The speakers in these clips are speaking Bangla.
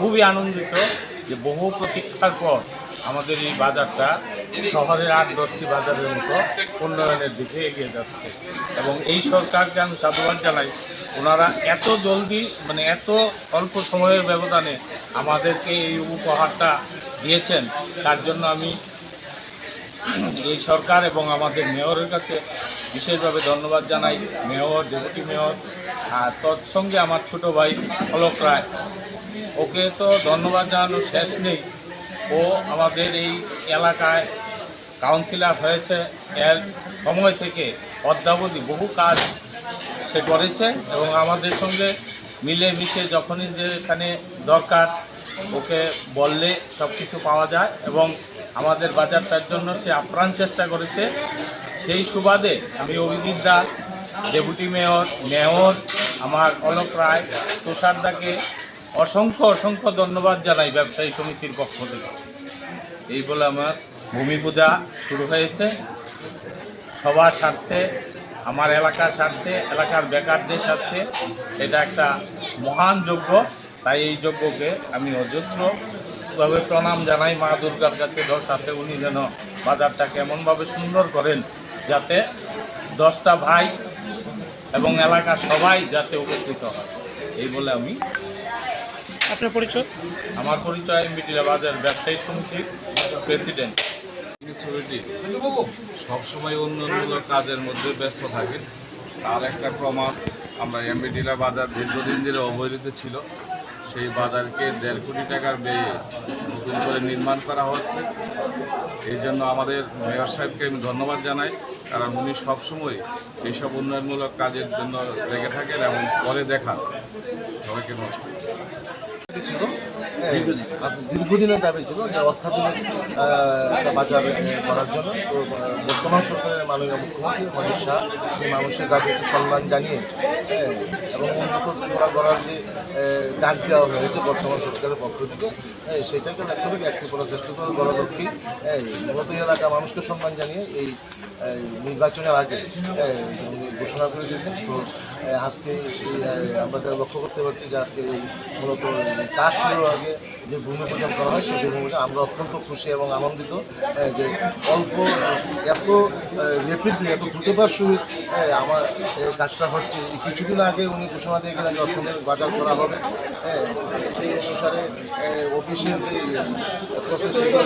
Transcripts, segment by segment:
খুবই আনন্দিত যে বহু প্রতীক্ষার পর আমাদের এই বাজারটা শহরের 8-10টি বাজারের মতো উন্নয়নের দিকে এগিয়ে যাচ্ছে। এবং এই সরকারকে আমি সাধুবাদ জানাই, ওনারা এত জলদি এত অল্প সময়ের ব্যবধানে আমাদেরকে এই উপহারটা দিয়েছেন, তার জন্য আমি এই সরকার এবং আমাদের মেয়রের কাছে বিশেষভাবে ধন্যবাদ জানাই। মেয়র, ডেপুটি মেয়র, আর তৎসঙ্গে আমার ছোট ভাই অলোক রায়, ওকে তো ধন্যবাদ জানানোর শেষ নেই। ও আমাদের এই এলাকায় কাউন্সিলর হয়েছে, এর সময় থেকে অদ্যাবধি বহু কাজ সে করেছে এবং আমাদের সঙ্গে মিলেমিশে যখনই যেখানে দরকার ওকে বললে সব কিছু পাওয়া যায় এবং আমাদের বাজারটার জন্য সে আপ্রাণ চেষ্টা করেছে। সেই সুবাদে আমি অভিজিৎ দা, ডেপুটি মেয়র, আমার অলোক রায়, তুষারদাকে অসংখ্য ধন্যবাদ জানাই ব্যবসায়ী সমিতির পক্ষ থেকে। এই বলে আমার ভূমি পূজা শুরু হয়েছে। সবার স্বার্থে, আমার এলাকার স্বার্থে, এলাকার বেকারদের স্বার্থে এটা একটা মহান যজ্ঞ। তাই এই যজ্ঞকে আমি অজস্রভাবে প্রণাম জানাই মা দুর্গার কাছে। সাথে উনি যেন বাজারটাকে এমনভাবে সুন্দর করেন যাতে 10টা ভাই এবং এলাকার সবাই যাতে উপকৃত হয়। এই বলে আমি। আপনার পরিচয়? আমার পরিচয় এমবিটিলা বাজার ব্যবসায়ী সমিতির প্রেসিডেন্ট। মিউনিসিপ্যালিটি সবসময় উন্নয়নমূলক কাজের মধ্যে ব্যস্ত থাকে, তার একটা প্রমাণ আমরা এমবিটিলা বাজার দীর্ঘদিন ধরে অবহেলিত ছিল, সেই বাজারকে 1.5 কোটি টাকার ব্যয়ে নতুন করে নির্মাণ করা হচ্ছে। এই জন্য আমাদের মেয়র সাহেবকে আমি ধন্যবাদ জানাই, কারণ উনি সবসময় এইসব উন্নয়নমূলক কাজের জন্য লেগে থাকেন এবং পরে দেখান। সবাইকে নমস্কার। ছিল দীর্ঘদিনের দাবি ছিল যে অত্যাধুনিক একটা বাজার করার জন্য। তো বর্তমান সরকারের মাননীয় মুখ্যমন্ত্রী মনির শাহ সেই মানুষের দাবিকে সম্মান জানিয়ে এবং উন্নত ত্রিপুরা করার যে ডাক দেওয়া হয়েছে বর্তমান সরকারের পক্ষ থেকে, সেইটাকে লক্ষ্য করে এক ত্রিপুরা শ্রেষ্ঠতর গণলক্ষ্মী মূলত এলাকার মানুষকে সম্মান জানিয়ে এই নির্বাচনের আগে ঘোষণা করে দিয়েছেন। তো আজকে আমরা লক্ষ্য করতে পারছি যে আজকে এই মূলত কাজ শুরুর আগে যে ভূমি পূজন করা হয় সেই ভূমি পূজন আমরা অত্যন্ত খুশি এবং আনন্দিত যে অল্প এত রেপিডলি এত দ্রুততার সহিত আমার কাজটা হচ্ছে। কিছুদিন আগে উনি ঘোষণা দিয়ে গেলেন যে অর্থনৈতিক বাজার করা হবে, সেই অনুসারে অফিসের যে প্রসেস সেগুলো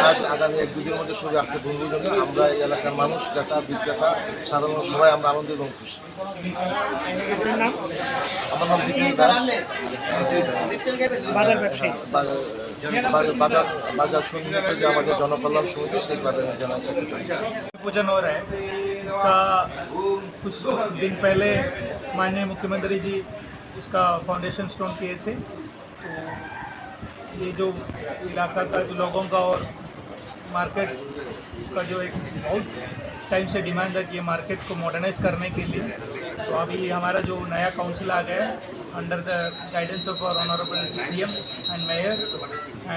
কাজ আগামী 1-2 দিনের মধ্যে শুরু। আজকে ভূমি পূজনে আমরা এই এলাকার মানুষ, ক্রেতা বিক্রেতা সাধারণ সবাই আমরা আনন্দিত এবং খুশি। আমার নাম দীপেন দাস, बाजार समिति जो हमारे जनकल्याण समिति से जनरल सेक्रेटरी। पूजन हो रहा है, इसका कुछ दिन पहले माननीय मुख्यमंत्री जी इसका फाउंडेशन स्टोन किए थे। तो ये जो इलाका का जो लोगों का और मार्केट का जो एक बहुत टाइम से डिमांड है कि ये मार्केट को मॉडर्नाइज करने के लिए, तो अभी हमारा जो नया काउंसिल आ गया है under the guidance of our honourable CM and mayor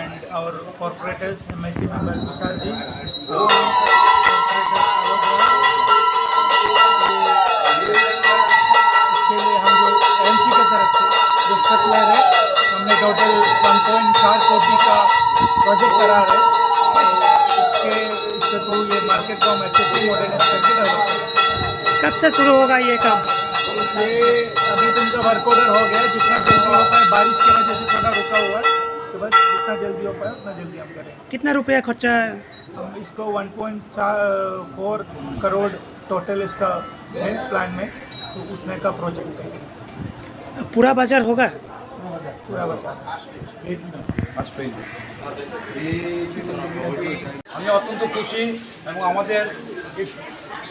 and our corporators MIC member Tushar ji, इसके लिए हम जो एमसी की तरफ से जो सप्लायर है हमने टोटल 1.4 कोटी का प्रोजेक्ट करा है। इसके थ्रू ये मार्केट को हम अच्छे से मॉडर्नाइज करके डेवलप करें। कब से शुरू होगा ये काम? ये अभी तो उनका वर्क ऑर्डर हो गया, जितना जल्दी हो पाए, बारिश की वजह से थोड़ा रुका हुआ है, उसके बाद जितना जल्दी हो पाए उतना जल्दी हम करें। कितना रुपया खर्चा है? हम इसको 1.4 करोड़ टोटल इसका है प्लान में, तो उतने का प्रोजेक्ट है। पूरा बाजार होगा? पूरा बाजार। আমি অত্যন্ত খুশি এবং আমাদের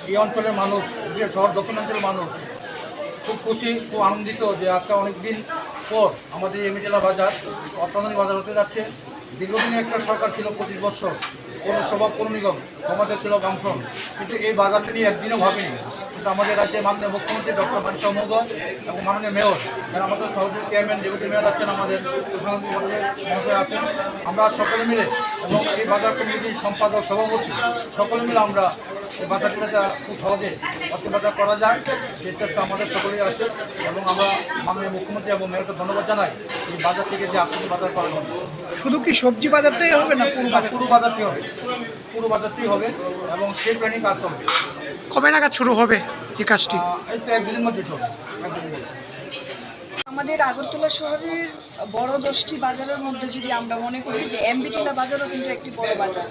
এই অঞ্চলের মানুষ, বিশেষ শহর দক্ষিণাঞ্চলের মানুষ খুব খুশি, খুব আনন্দিত যে আজকে অনেক দিন পর আমাদের এমবিটিলা বাজার অত্যাধুনিক বাজার হতে যাচ্ছে। দীর্ঘদিনে একটা সরকার ছিল 25 বছর, পৌরসভা পৌর নিগম ক্ষমতা ছিল বামফ্রন্ট, কিন্তু এই বাজারটা নিয়ে একদিনও ভাবেনি। কিন্তু আমাদের রাজ্যের মাননীয় মুখ্যমন্ত্রী ডক্টর মানিক সাহা মহোদয় এবং মাননীয় মেয়র যারা আমাদের সহযোগী চেয়ারম্যান ডেপুটি মেয়র আছেন, আমাদের প্রশান্ত মহাশয় আছেন, আমরা সকলে মিলে এবং এই বাজার কমিটির সম্পাদক সভাপতি সকলে মিলে আমরা এই বাজারটা যাতে খুব সহজে অর্থবাজার করা যায় সেই চেষ্টা আমাদের সকলেই আছে এবং আমরা মাননীয় মুখ্যমন্ত্রী এবং মেয়রকে ধন্যবাদ জানাই এই বাজার থেকে যে আর্থিক বাজার করার জন্য। শুধু কি সবজি বাজারটাই হবে না পুরো বাজারটি হবে, পুরো বাজারটি হবে এবং সেই প্ল্যানিং কাজ চলবে। কবে নাগাদ শুরু হবে এই কাজটি? এই তো একদিনের মধ্যে চলবে, একদিনের মধ্যে। আমাদের আগরতলা শহরের বড় 10টি বাজারের মধ্যে যদি আমরা মনে করি যে এমবিটিলা বাজারও কিন্তু একটি বড় বাজার।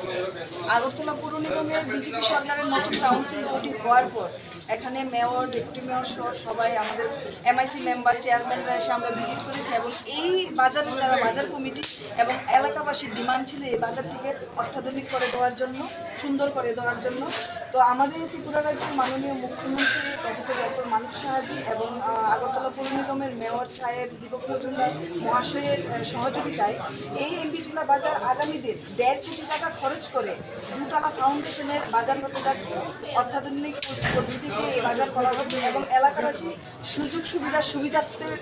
আগরতলা পৌর নিগমের বিজেপি সরকারের নতুন কাউন্সিল বডি হওয়ার পর এখানে মেয়র, ডেপুটি মেয়র সহ সবাই আমাদের এমআইসি মেম্বার, চেয়ারম্যানরা এসে আমরা ভিজিট করেছি এবং এই বাজারে যারা বাজার কমিটি এবং এলাকাবাসীর ডিমান্ড ছিল এই বাজারটিকে অত্যাধুনিক করে দেওয়ার জন্য, সুন্দর করে দেওয়ার জন্য। তো আমাদের ত্রিপুরা রাজ্যের মাননীয় মুখ্যমন্ত্রী প্রফেসর ডক্টর মানিক সাহাজি এবং আগরতলা পৌর নিগমের মেয়র সাহেব দীপক মজুমদার মহাশয়ের সহযোগিতায় এই এমবিটিলা বাজার আগামী দিন 1.5 কোটি টাকা খরচ করে 2তলা ফাউন্ডেশনের বাজার হতে যাচ্ছে। অত্যাধুনিক পদ্ধতিতে এই বাজার করা হচ্ছে এবং এলাকাবাসী সুযোগ সুবিধার্থের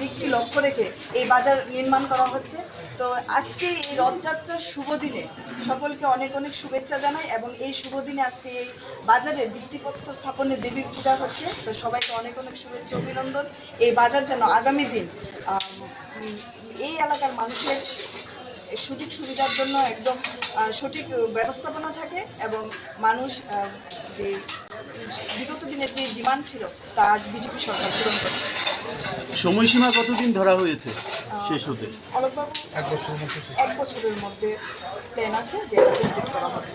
দিকটি লক্ষ্য রেখে এই বাজার নির্মাণ করা হচ্ছে। তো আজকে এই রথযাত্রার শুভ দিনে সকলকে অনেক অনেক শুভেচ্ছা জানাই এবং এই শুভ দিনে আজকে এই বাজারে ভিত্তিপ্রস্তর স্থাপনে দেবীর পূজা হচ্ছে। তো সবাইকে অনেক অনেক শুভেচ্ছা, অভিনন্দন। এই বাজার যেন আগামী দিন এই এলাকার মানুষের সুযোগ সুবিধার জন্য একদম সঠিক ব্যবস্থাপনা থাকে এবং মানুষ যে বিগত দিনের যে ডিমান্ড ছিল তা আজ বিজেপি সরকার পূরণ করে। সময়সীমা কতদিন ধরা হয়েছে শেষ হতে? অলোকবাবু 1 বছরের মধ্যে প্ল্যান আছে যেটা কমপ্লিট করা হবে।